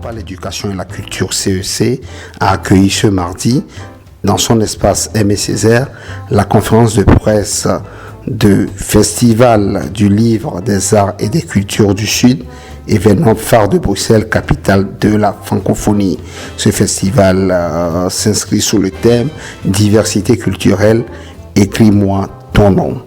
municipal l'éducation et la culture CEC a accueilli ce mardi, dans son espace Aimé Césaire, la conférence de presse du Festival du Livre, des Arts et des Cultures du Sud, événement phare de Bruxelles, capitale de la francophonie. Ce festival s'inscrit sous le thème « Diversité culturelle, écris-moi ton nom ».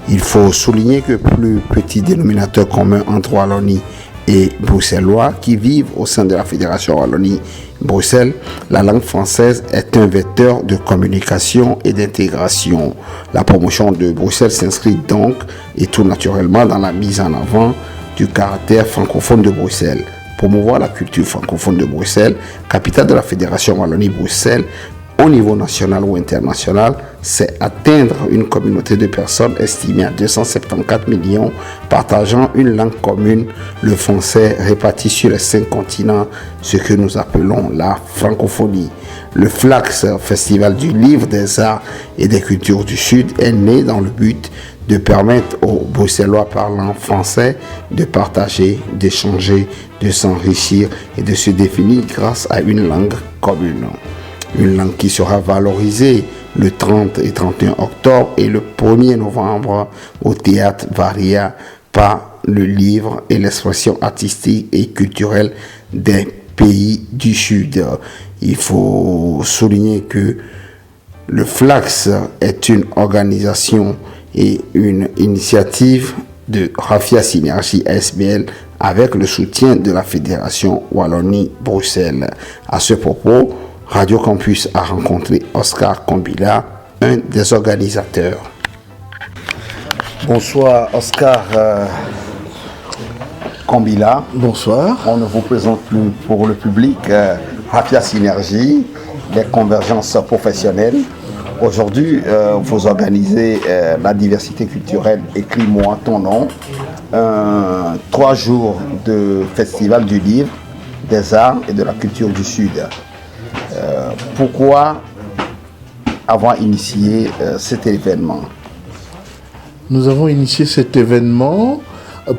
Il faut souligner que plus petit dénominateur commun entre Wallonie et bruxellois qui vivent au sein de la Fédération Wallonie-Bruxelles, la langue française est un vecteur de communication et d'intégration. La promotion de Bruxelles s'inscrit donc et tout naturellement dans la mise en avant du caractère francophone de Bruxelles. Promouvoir la culture francophone de Bruxelles, capitale de la Fédération Wallonie-Bruxelles, au niveau national ou international, c'est atteindre une communauté de personnes estimée à 274 millions partageant une langue commune, le français réparti sur les 5 continents, ce que nous appelons la francophonie. Le FLAX, Festival du Livre, des Arts et des Cultures du Sud, est né dans le but de permettre aux Bruxellois parlant français de partager, d'échanger, de s'enrichir et de se définir grâce à une langue commune. Une langue qui sera valorisée le 30 et 31 octobre et le 1er novembre au théâtre Varia par le livre et l'expression artistique et culturelle des pays du Sud. Il faut souligner que le FLAX est une organisation et une initiative de Rafia Synergie SBL avec le soutien de la Fédération Wallonie-Bruxelles. À ce propos, Radio Campus a rencontré Oscar Kombila, un des organisateurs. Bonsoir Oscar Kombila. Bonsoir. On ne vous présente plus pour le public Rafia Synergie, les convergences professionnelles. Aujourd'hui, vous organisez la diversité culturelle Écris-moi ton nom, 3 jours de festival du livre, des arts et de la culture du Sud. Pourquoi avoir initié cet événement? Nous avons initié cet événement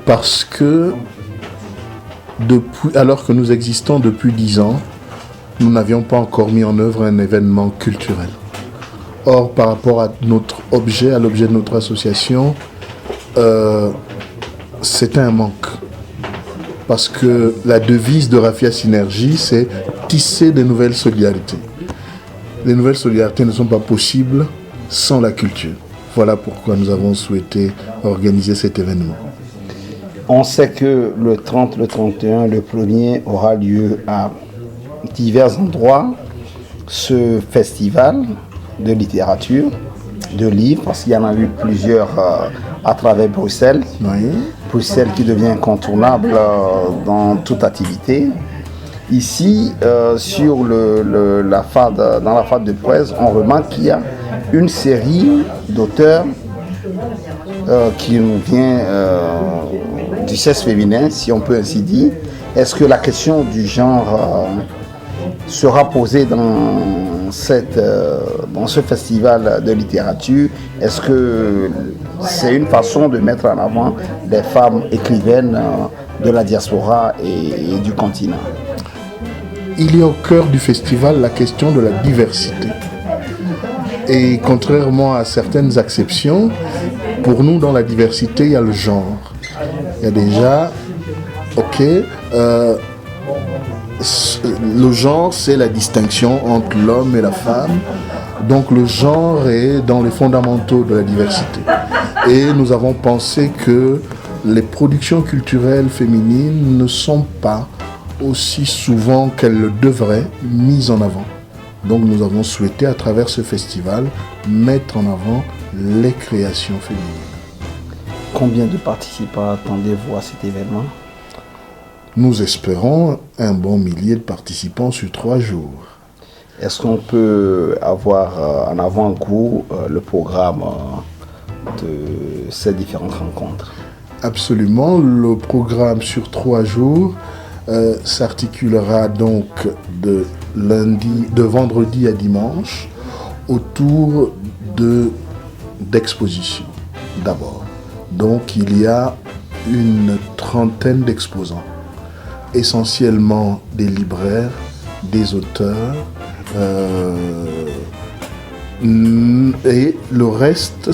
parce que, alors que nous existons depuis 10 ans, nous n'avions pas encore mis en œuvre un événement culturel. Or, par rapport à notre objet, à l'objet de notre association, c'était un manque. Parce que la devise de Rafia Synergie, c'est tisser de nouvelles solidarités. Les nouvelles solidarités ne sont pas possibles sans la culture. Voilà pourquoi nous avons souhaité organiser cet événement. On sait que le 30, le 31, le 1er aura lieu à divers endroits. Ce festival de littérature, de livres, parce qu'il y en a eu plusieurs à travers Bruxelles. Oui. Bruxelles qui devient incontournable dans toute activité. Ici, sur dans la FAD de presse, on remarque qu'il y a une série d'auteurs qui nous vient du sexe féminin, si on peut ainsi dire. Est-ce que la question du genre sera posée dans ce festival de littérature? Est-ce que c'est une façon de mettre en avant les femmes écrivaines de la diaspora et du continent? Il y a au cœur du festival la question de la diversité. Et contrairement à certaines acceptions, pour nous, dans la diversité, il y a le genre. Il y a déjà, le genre, c'est la distinction entre l'homme et la femme. Donc le genre est dans les fondamentaux de la diversité. Et nous avons pensé que les productions culturelles féminines ne sont pas aussi souvent qu'elles le devraient mises en avant. Donc nous avons souhaité, à travers ce festival, mettre en avant les créations féminines. Combien de participants attendez-vous à cet événement? Nous espérons un bon millier de participants sur 3 jours. Est-ce qu'on peut avoir en avant-goût le programme de ces différentes rencontres? Absolument. Le programme sur 3 jours s'articulera donc de vendredi à dimanche autour d'expositions d'abord. Donc il y a une trentaine d'exposants. essentiellement des libraires, des auteurs, et le reste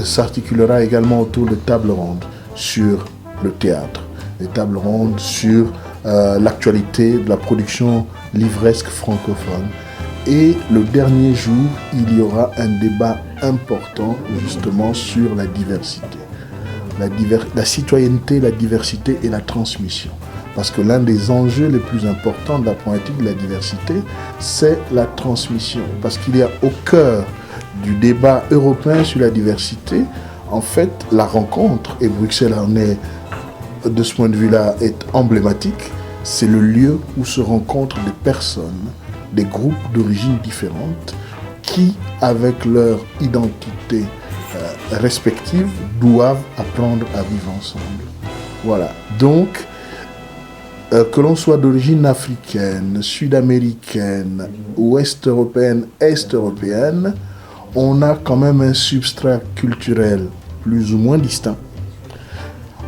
s'articulera également autour de tables rondes sur le théâtre, des tables rondes sur l'actualité de la production livresque francophone. Et le dernier jour, il y aura un débat important justement sur la diversité. La citoyenneté, la diversité et la transmission. Parce que l'un des enjeux les plus importants de la problématique de la diversité, c'est la transmission. Parce qu'il y a au cœur du débat européen sur la diversité, en fait, la rencontre, et Bruxelles en est, de ce point de vue-là, est emblématique, c'est le lieu où se rencontrent des personnes, des groupes d'origines différentes, qui, avec leur identité respective, doivent apprendre à vivre ensemble. Voilà. Donc, que l'on soit d'origine africaine, sud-américaine, ouest-européenne, est-européenne, on a quand même un substrat culturel plus ou moins distinct,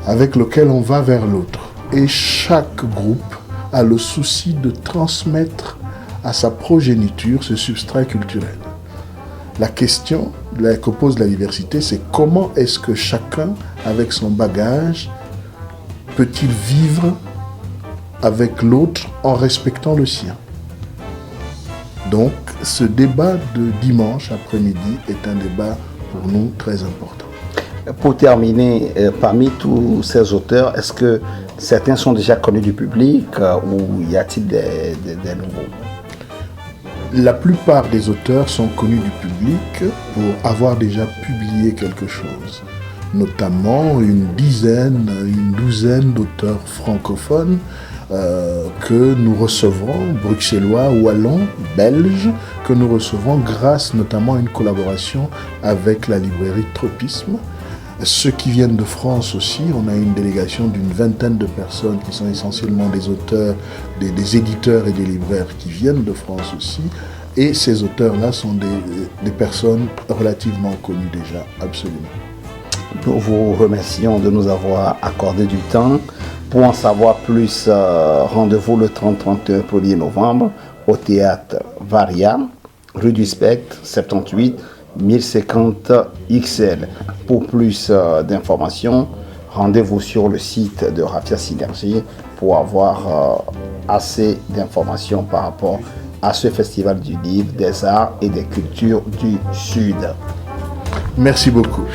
avec lequel on va vers l'autre. Et chaque groupe a le souci de transmettre à sa progéniture ce substrat culturel. La question que pose la diversité, c'est comment est-ce que chacun, avec son bagage, peut-il vivre avec l'autre en respectant le sien. Donc, ce débat de dimanche après-midi est un débat pour nous très important. Pour terminer, parmi tous ces auteurs, est-ce que certains sont déjà connus du public ou y a-t-il des nouveaux? La plupart des auteurs sont connus du public pour avoir déjà publié quelque chose, notamment une douzaine d'auteurs francophones que nous recevrons, bruxellois, wallons, belges, que nous recevrons grâce notamment à une collaboration avec la librairie Tropisme. Ceux qui viennent de France aussi, on a une délégation d'une vingtaine de personnes qui sont essentiellement des auteurs, des éditeurs et des libraires qui viennent de France aussi. Et ces auteurs-là sont des personnes relativement connues déjà, absolument. Nous vous remercions de nous avoir accordé du temps. Pour en savoir plus, rendez-vous le 30-31 1er novembre au théâtre Varia, rue du Spectre, 78 1050 XL. Pour plus d'informations, rendez-vous sur le site de Raffia Synergie pour avoir assez d'informations par rapport à ce festival du livre, des arts et des cultures du Sud. Merci beaucoup.